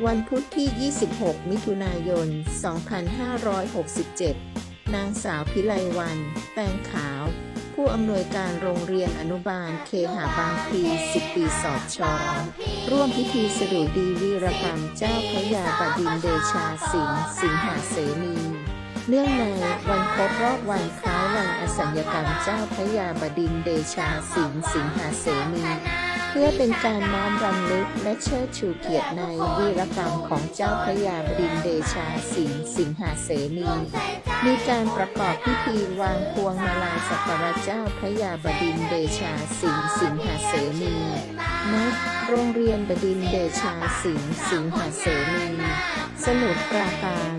วันพุธที่ 26 มิถุนายน 2567 นางสาวพิไลวรรณ แตงขาว ผู้อำนวยการโรงเรียนอนุบาลเคหะบางพลี 10 ปีสอบชร่วมพิธีสดุดีวีรกรรมเจ้าพระยาบดินทร์เดชาสิงห์ สิงหเสนี เนื่องในวันครบรอบวันคล้ายวันอสัญญกรรมเจ้าพระยาบดินทร์เดชาสิงห์ สิงหเสนีเพื่อเป็นการน้อมรำลึกและเชิดชูเกียรติในวีรกรรมของเจ้าพระยาบดินทร์เดชาสิงห์ สิงหเสนี มีการประกอบพิธีวางพวงมาลัยสักการะเจ้าพระยาบดินทร์เดชาสิงห์ สิงหเสนี ณ โรงเรียนบดินทร์เดชาสิงห์ สิงหเสนี สมุทรปราการ